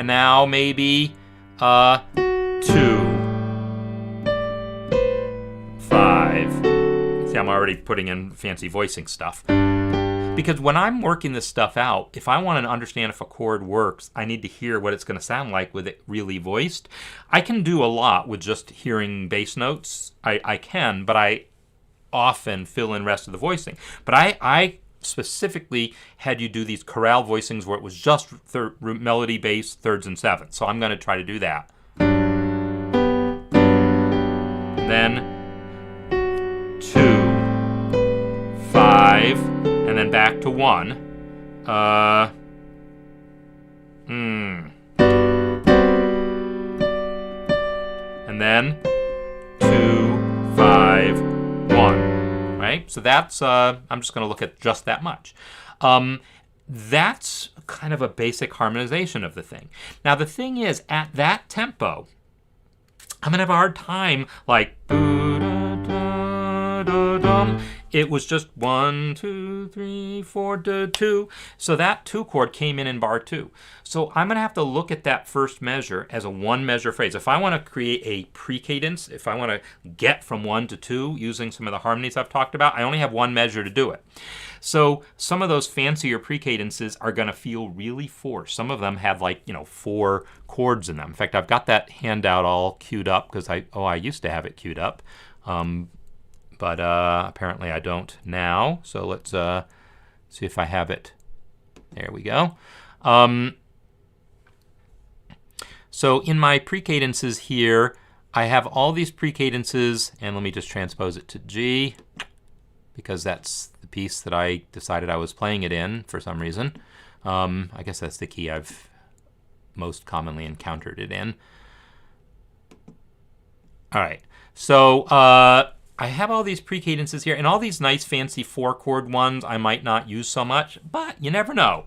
now maybe 2, 5. See, I'm already putting in fancy voicing stuff. Because when I'm working this stuff out, if I want to understand if a chord works, I need to hear what it's going to sound like with it really voiced. I can do a lot with just hearing bass notes. I can, but I often fill in rest of the voicing. But I specifically had you do these chorale voicings where it was just melody, bass, thirds, and sevenths. So I'm going to try to do that. And then 2, 5, and then back to 1. And then 2, 5, 1. Right? So that's, I'm just going to look at just that much. That's kind of a basic harmonization of the thing. Now, the thing is, at that tempo, I'm going to have a hard time, like, it was just 1, 2, 3, 4, 2. So that 2 chord came in bar 2. So I'm going to have to look at that first measure as a 1 measure phrase. If I want to create a precadence, if I want to get from 1 to 2 using some of the harmonies I've talked about, I only have 1 measure to do it. So some of those fancier precadences are going to feel really forced. Some of them have 4 chords in them. In fact, I've got that handout all queued up because I used to have it queued up. But apparently I don't now. So let's see if I have it. There we go. So in my precadences here, I have all these precadences, and let me just transpose it to G, because that's the piece that I decided I was playing it in for some reason. I guess that's the key I've most commonly encountered it in. All right, so I have all these pre-cadences here, and all these nice fancy 4-chord ones I might not use so much, but you never know.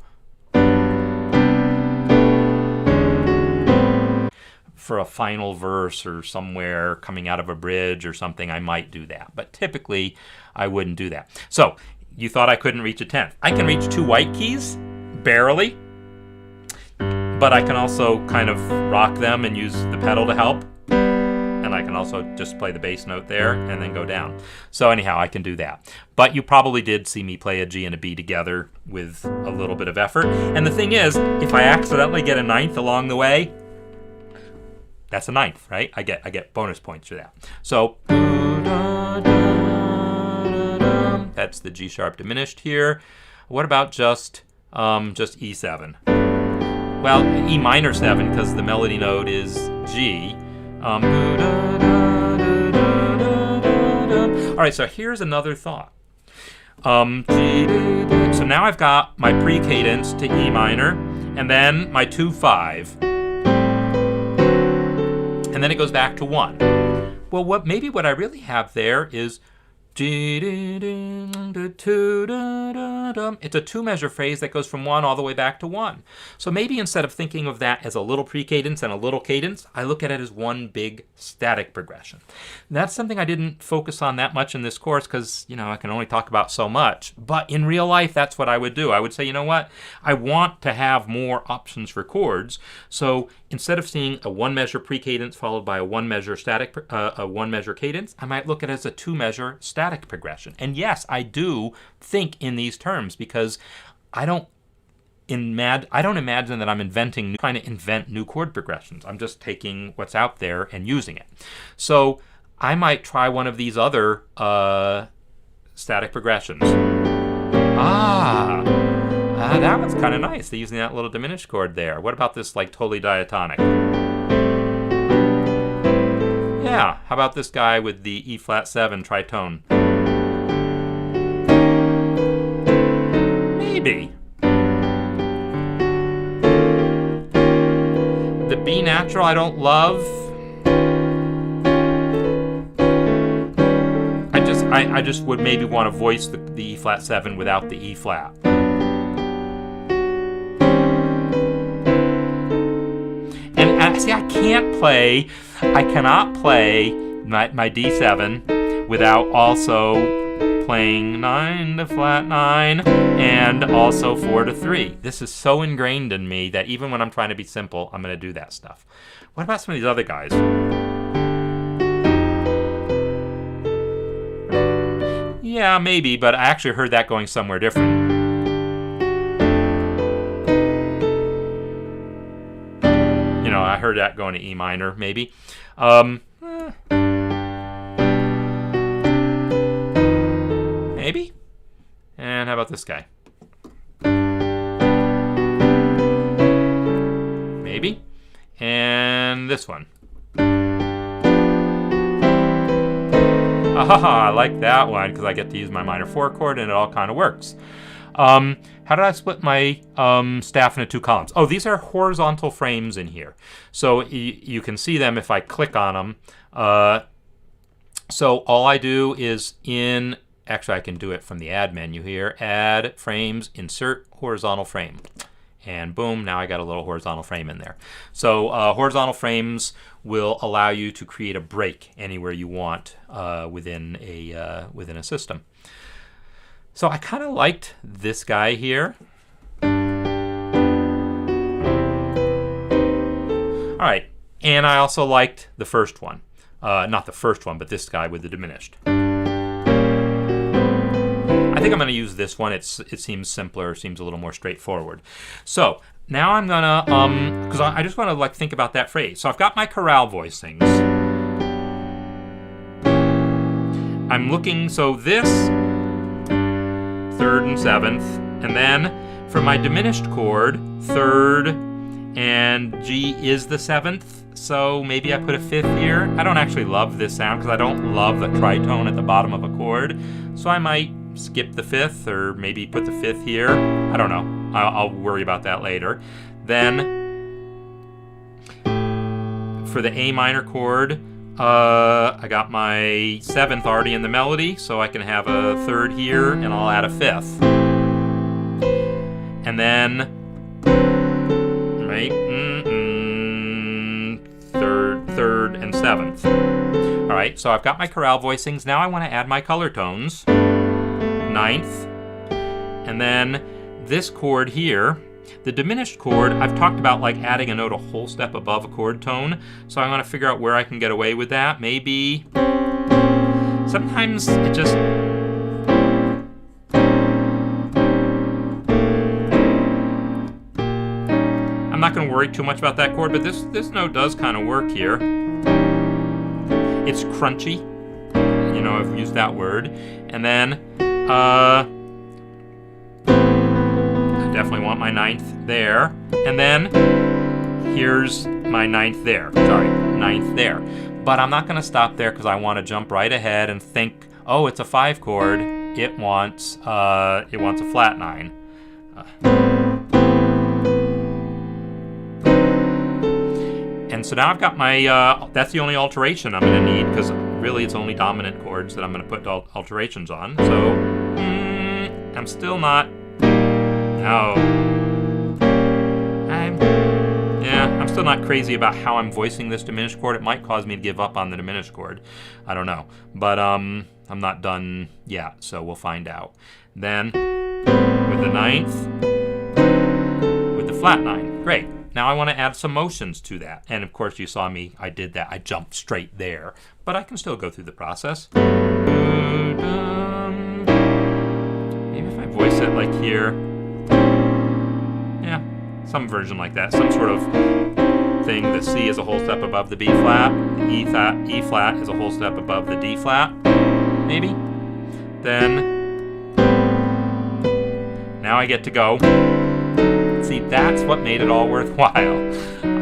For a final verse or somewhere coming out of a bridge or something, I might do that. But typically, I wouldn't do that. So, you thought I couldn't reach a 10th. I can reach 2 white keys, barely. But I can also kind of rock them and use the pedal to help. And I can also just play the bass note there and then go down. So anyhow, I can do that. But you probably did see me play a G and a B together with a little bit of effort. And the thing is, if I accidentally get a 9th along the way, that's a 9th, right? I get bonus points for that. So that's the G sharp diminished here. What about just E7? Well, E minor 7 because the melody note is G. All right, so here's another thought. So now I've got my pre-cadence to E minor, and then my 2-5. And then it goes back to 1. Well, what I really have there is it's a 2-measure phrase that goes from 1 all the way back to 1. So maybe instead of thinking of that as a little pre-cadence and a little cadence, I look at it as one big static progression. And that's something I didn't focus on that much in this course because, I can only talk about so much. But in real life, that's what I would do. I would say, you know what? I want to have more options for chords. So instead of seeing a 1-measure pre-cadence followed by a 1-measure static, a 1-measure cadence, I might look at it as a 2-measure static progression. And yes, I do think in these terms because I don't imagine that I'm trying to invent new chord progressions. I'm just taking what's out there and using it. So I might try one of these other static progressions. That one's kind of nice. They're using that little diminished chord there. What about this like totally diatonic? Yeah, how about this guy with the E flat 7 tritone? Maybe. The B natural I don't love. I just would maybe want to voice the E flat 7 without the E flat. And see, I cannot play my D7 without also playing 9 to flat 9 and also 4 to 3. This is so ingrained in me that even when I'm trying to be simple, I'm going to do that stuff. What about some of these other guys? Yeah, maybe, but I actually heard that going somewhere different. I heard that going to E minor, maybe. Maybe? And how about this guy? Maybe? And this one. I like that one because I get to use my minor 4 chord and it all kind of works. How did I split my staff into 2 columns? Oh, these are horizontal frames in here. So you can see them if I click on them. So all I do is actually I can do it from the add menu here. Add frames, insert horizontal frame. And boom, now I got a little horizontal frame in there. So horizontal frames will allow you to create a break anywhere you want within a system. So I kind of liked this guy here. All right, and I also liked the first one. Not the first one, but this guy with the diminished. I think I'm going to use this one. It seems simpler, seems a little more straightforward. So now I'm gonna, because I just want to think about that phrase. So I've got my chorale voicings. I'm looking, so this 3rd and 7th, and then for my diminished chord, 3rd and G is the 7th. So maybe I put a 5th here. I don't actually love this sound because I don't love the tritone at the bottom of a chord. So I might skip the 5th or maybe put the 5th here. I don't know. I'll worry about that later. Then for the A minor chord, I got my 7th already in the melody, so I can have a 3rd here, and I'll add a 5th. And then, right, 3rd, and 7th. All right, so I've got my chorale voicings. Now I want to add my color tones. 9th, and then this chord here, the diminished chord, I've talked about like adding a note a whole step above a chord tone, so I want to figure out where I can get away with that. Maybe sometimes it just, I'm not going to worry too much about that chord, but this note does kind of work here. It's crunchy, you know, I've used that word. And then I definitely want my 9th there. And then here's my 9th there. Sorry, 9th there. But I'm not going to stop there because I want to jump right ahead and think, oh, it's a 5 chord. It wants a flat 9. And so now I've got my, that's the only alteration I'm going to need, because really it's only dominant chords that I'm going to put alterations on. So I'm still not, I'm still not crazy about how I'm voicing this diminished chord. It might cause me to give up on the diminished chord. I don't know. But I'm not done yet, so we'll find out. Then with the 9th, with the flat 9. Great. Now I want to add some motions to that. And of course you saw me, I did that. I jumped straight there. But I can still go through the process. Maybe if I voice it like here. Yeah, some version like that. Some sort of thing. The C is a whole step above the B flat. The E flat is a whole step above the D flat. Maybe. Then, now I get to go. See, that's what made it all worthwhile.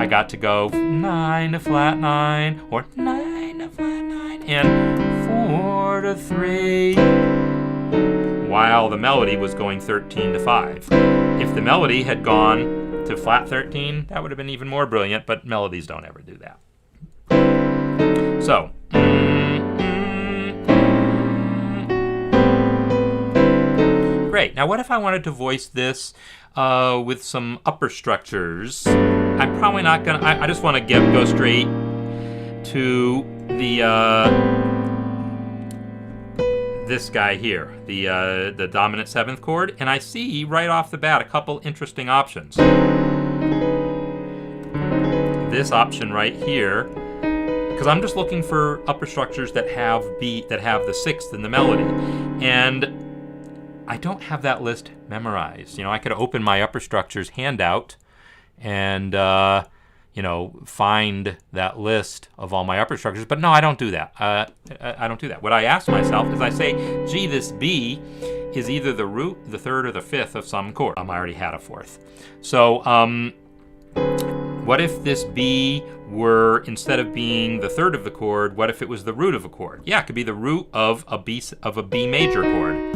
I got to go 9 to flat 9, or 9 to flat 9, and 4 to 3, while the melody was going 13 to 5. If the melody had gone to flat 13, that would have been even more brilliant, but melodies don't ever do that. So, great. Now what if I wanted to voice this with some upper structures? I'm probably not gonna, I just want to go straight to the this guy here, the dominant 7th chord, and I see right off the bat a couple interesting options. This option right here, because I'm just looking for upper structures that have the 6th in the melody, and I don't have that list memorized. You know, I could open my upper structures handout and, you know, find that list of all my upper structures. But no, I don't do that. I don't do that. What I ask myself is I say, gee, this B is either the root, the 3rd, or the 5th of some chord. I already had a 4th. So what if this B were, instead of being the 3rd of the chord, what if it was the root of a chord? Yeah, it could be the root of a B major chord.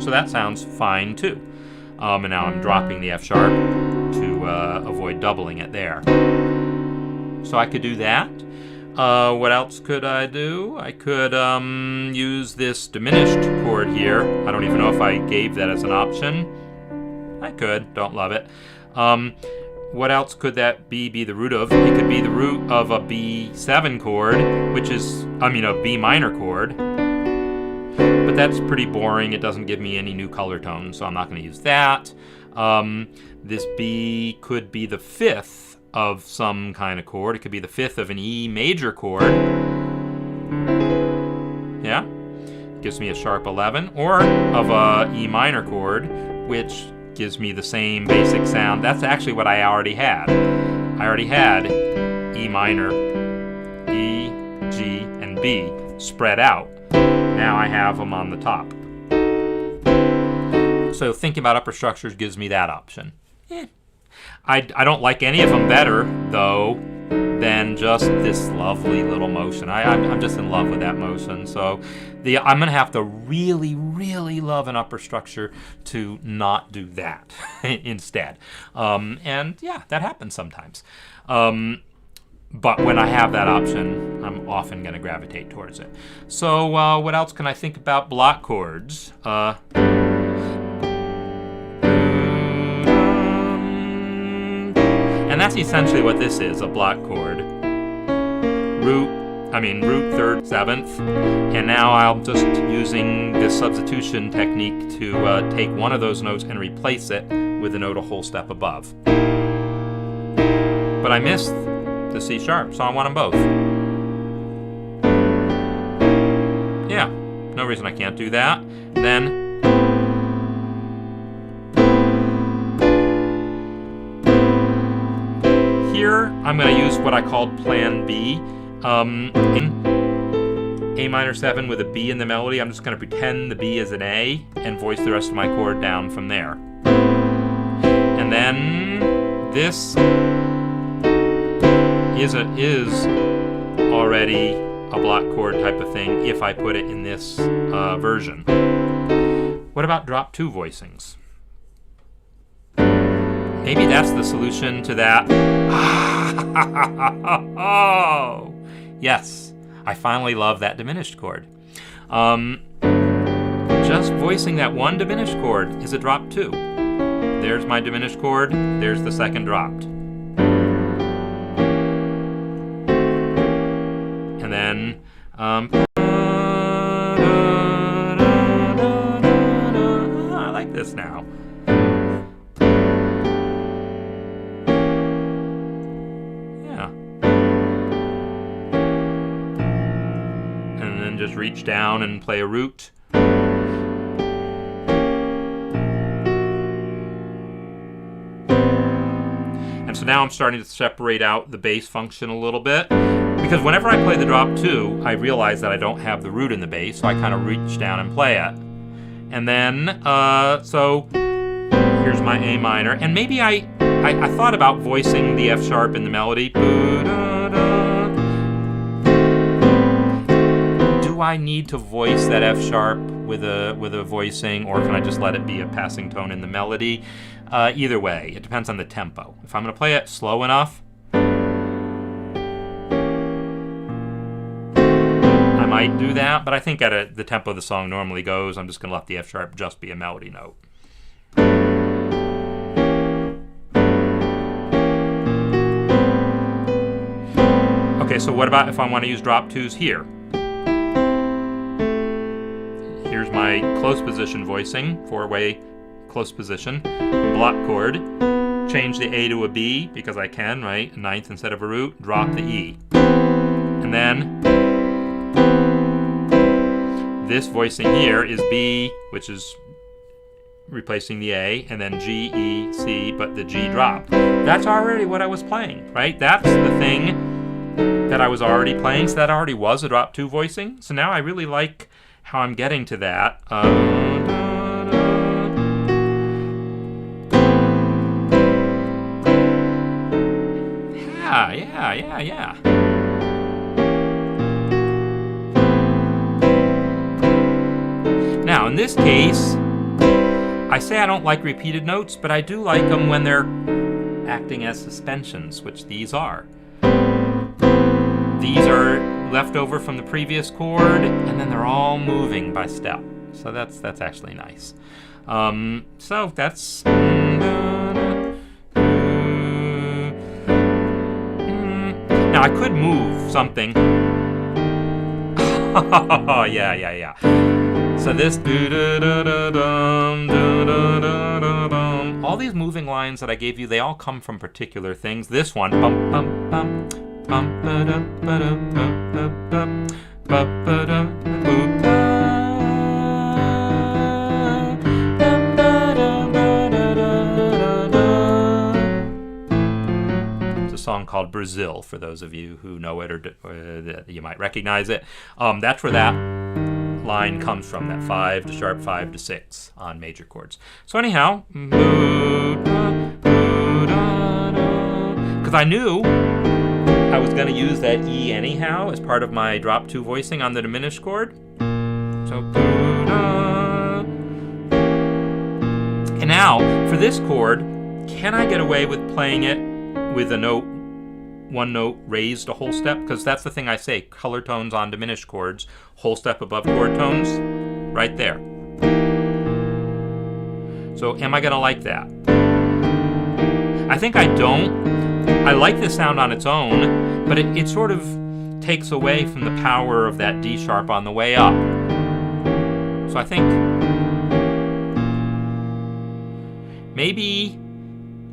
So that sounds fine too. And now I'm dropping the F sharp to avoid doubling it there. So I could do that. What else could I do? I could use this diminished chord here. I don't even know if I gave that as an option. I could, don't love it. What else could that be the root of? It could be the root of a B7 chord, which is, a B minor chord. But that's pretty boring. It doesn't give me any new color tones, so I'm not going to use that. This B could be the 5th of some kind of chord. It could be the 5th of an E major chord. Yeah? Gives me a sharp 11. Or of a E minor chord, which gives me the same basic sound. That's actually what I already had. I already had E minor, E, G, and B spread out. Now I have them on the top. So thinking about upper structures gives me that option. I don't like any of them better, though, than and just this lovely little motion. I'm just in love with that motion. So I'm going to have to really, really love an upper structure to not do that instead. And yeah, that happens sometimes. But when I have that option, I'm often going to gravitate towards it. So what else can I think about block chords? And that's essentially what this is, a block chord. Root, 3rd, 7th. And now I'm just using this substitution technique to take one of those notes and replace it with a note a whole step above. But I missed the C sharp, so I want them both. Yeah, no reason I can't do that. Then here I'm going to use what I called Plan B. In A minor 7 with a B in the melody, I'm just going to pretend the B is an A and voice the rest of my chord down from there. And then this is already a block chord type of thing if I put it in this version. What about drop 2 voicings? Maybe that's the solution to that. Oh, yes, I finally love that diminished chord. Just voicing that one diminished chord is a drop 2. There's my diminished chord, there's the second dropped. And then I like this now. Yeah. And then just reach down and play a root. And so now I'm starting to separate out the bass function a little bit. Because whenever I play the drop 2, I realize that I don't have the root in the bass, so I kind of reach down and play it. And then, so here's my A minor. And maybe I thought about voicing the F sharp in the melody. Do I need to voice that F sharp with a voicing, or can I just let it be a passing tone in the melody? Either way, it depends on the tempo. If I'm going to play it slow enough, I might do that, but I think at the tempo the song normally goes, I'm just going to let the F sharp just be a melody note. Okay, so what about if I want to use drop 2s here? Here's my close position voicing, 4-way close position, block chord, change the A to a B because I can, right? A ninth instead of a root, drop the E. And then this voicing here is B, which is replacing the A, and then G, E, C, but the G dropped. That's already what I was playing, right? That's the thing that I was already playing, so that already was a drop 2 voicing. So now I really like how I'm getting to that. Yeah. Now, in this case, I say I don't like repeated notes, but I do like them when they're acting as suspensions, which these are. These are left over from the previous chord, and then they're all moving by step. So that's actually nice. So that's... Now I could move something. Oh, yeah. So this all these moving lines that I gave you, they all come from particular things. This one, bum bum bum bum ba dum ba dum bum bum ba dum boop. Song called Brazil, for those of you who know it or you might recognize it. That's where that line comes from, that 5 to sharp 5 to 6 on major chords. So anyhow, because I knew I was going to use that E anyhow as part of my drop 2 voicing on the diminished chord. So, and now, for this chord, can I get away with playing it with a note, one note raised a whole step? Because that's the thing I say, color tones on diminished chords, whole step above chord tones, right there. So am I going to like that? I think I don't. I like the sound on its own, but it sort of takes away from the power of that D sharp on the way up. So I think maybe,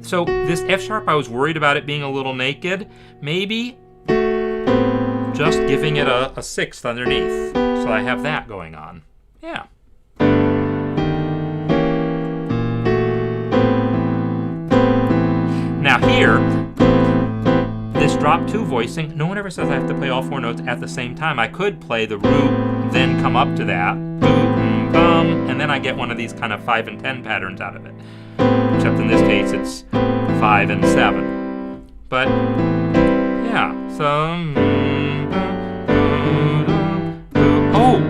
so this F sharp, I was worried about it being a little naked. Maybe just giving it a sixth underneath. So I have that going on. Yeah. Now here, this drop 2 voicing, no one ever says I have to play all 4 notes at the same time. I could play the root, then come up to that, boom, bum, and then I get one of these kind of 5 and 10 patterns out of it. Except in this case, it's 5 and 7. But, yeah, so, oh!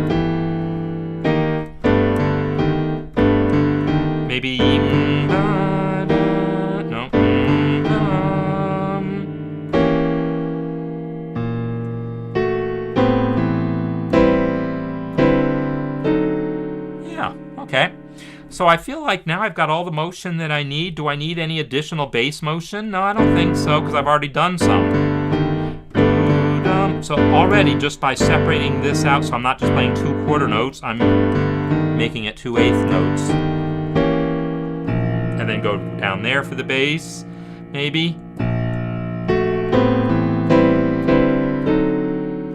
Maybe, no. Yeah, okay. So I feel like now I've got all the motion that I need. Do I need any additional bass motion? No, I don't think so, because I've already done some. So already, just by separating this out, so I'm not just playing 2 quarter notes, I'm making it 2 eighth notes. And then go down there for the bass, maybe.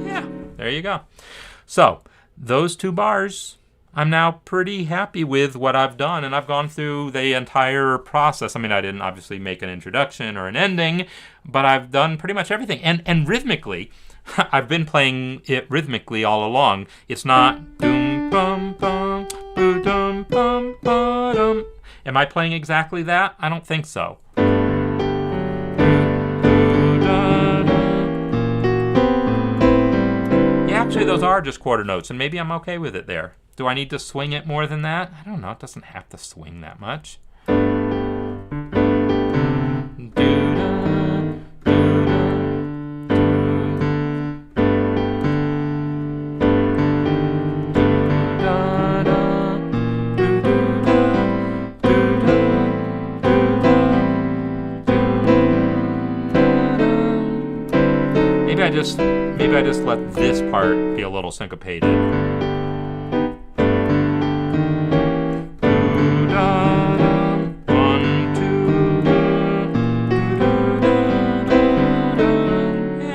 Yeah, there you go. So, those 2 bars, I'm now pretty happy with what I've done, and I've gone through the entire process. I mean, I didn't obviously make an introduction or an ending, but I've done pretty much everything. And rhythmically, I've been playing it rhythmically all along. It's not doom bum bum boo dum bum ba dum. Am I playing exactly that? I don't think so. Yeah, actually those are just quarter notes, and maybe I'm okay with it there. Do I need to swing it more than that? I don't know. It doesn't have to swing that much. Maybe I just let this part be a little syncopated. Yeah,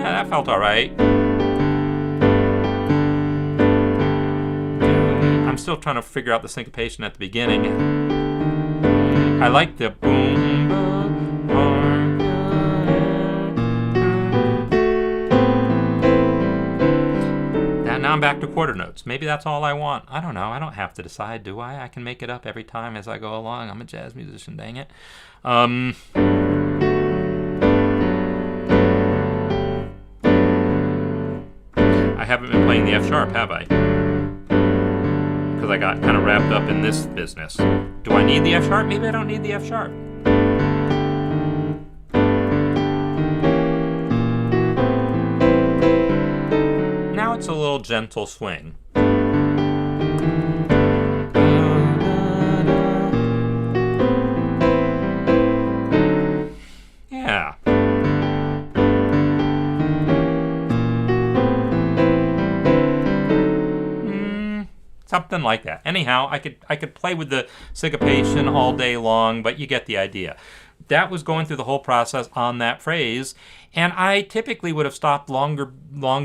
that felt all right. I'm still trying to figure out the syncopation at the beginning. I like the boom, boom, boom. Now I'm back to quarter notes. Maybe that's all I want. I don't know. I don't have to decide, do I? I can make it up every time as I go along. I'm a jazz musician, dang it. I haven't been playing the F sharp, have I? Because I got kind of wrapped up in this business. Do I need the F sharp? Maybe I don't need the F sharp. It's a little gentle swing. Yeah. Something like that. Anyhow, I could play with the syncopation all day long, but you get the idea. That was going through the whole process on that phrase, and I typically would have stopped long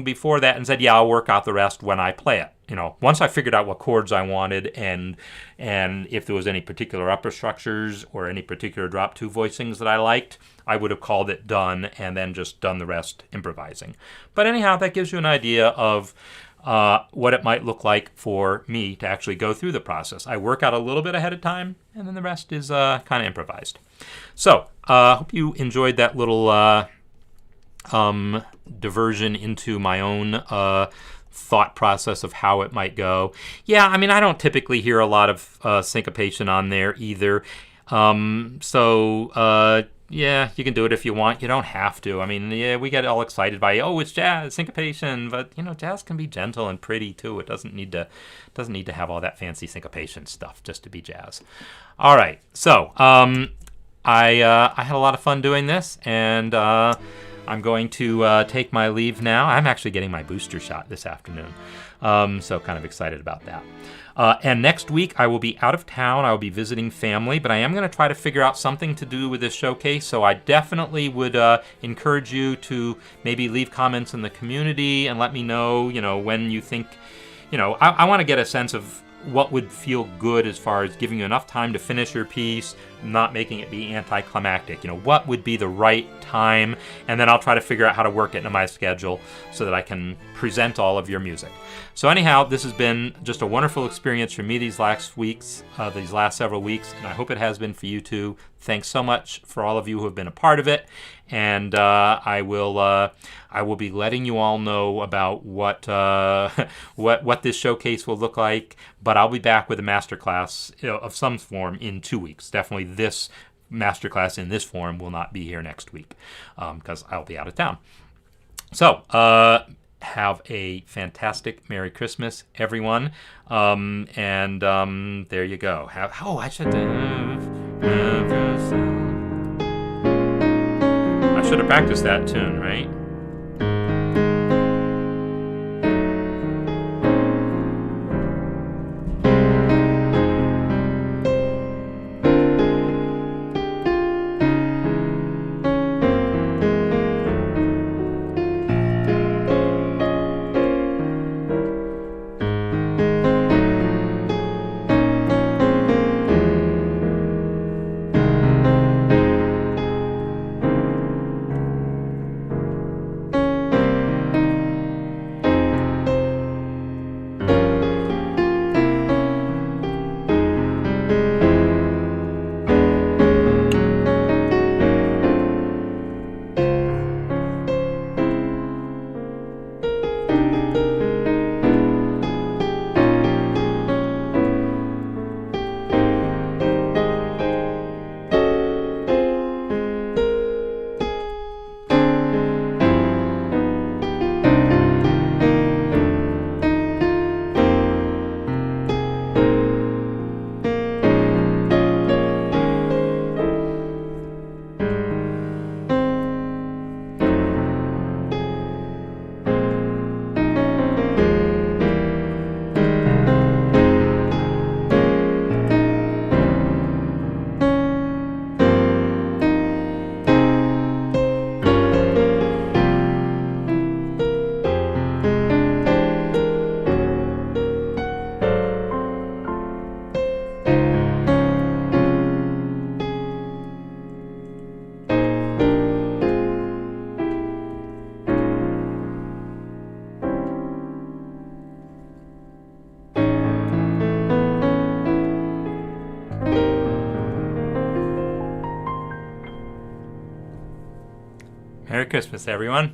before that and said, yeah, I'll work out the rest when I play it. You know, once I figured out what chords I wanted and if there was any particular upper structures or any particular drop 2 voicings that I liked, I would have called it done and then just done the rest improvising. But anyhow, that gives you an idea of what it might look like for me to actually go through the process. I work out a little bit ahead of time, and then the rest is kind of improvised. So, I hope you enjoyed that little diversion into my own thought process of how it might go. Yeah, I mean, I don't typically hear a lot of syncopation on there either. Yeah, you can do it if you want. You don't have to. I mean, yeah, we get all excited by, oh, it's jazz, syncopation, but jazz can be gentle and pretty too. It doesn't need to have all that fancy syncopation stuff just to be jazz. All right, so I had a lot of fun doing this, and I'm going to take my leave now. I'm actually getting my booster shot this afternoon, so kind of excited about that. And next week, I will be out of town. I will be visiting family, but I am going to try to figure out something to do with this showcase, so I definitely would encourage you to maybe leave comments in the community and let me know, when you think, I want to get a sense of what would feel good as far as giving you enough time to finish your piece, not making it be anticlimactic. What would be the right time, and then I'll try to figure out how to work it into my schedule so that I can present all of your music. So anyhow, this has been just a wonderful experience for me these last several weeks, and I hope it has been for you too. Thanks so much for all of you who have been a part of it, and I will be letting you all know about what this showcase will look like. But I'll be back with a masterclass of some form in 2 weeks. Definitely this masterclass in this form will not be here next week because I'll be out of town. So have a fantastic Merry Christmas, everyone, and there you go. I should have practiced that tune, right? Merry Christmas, everyone.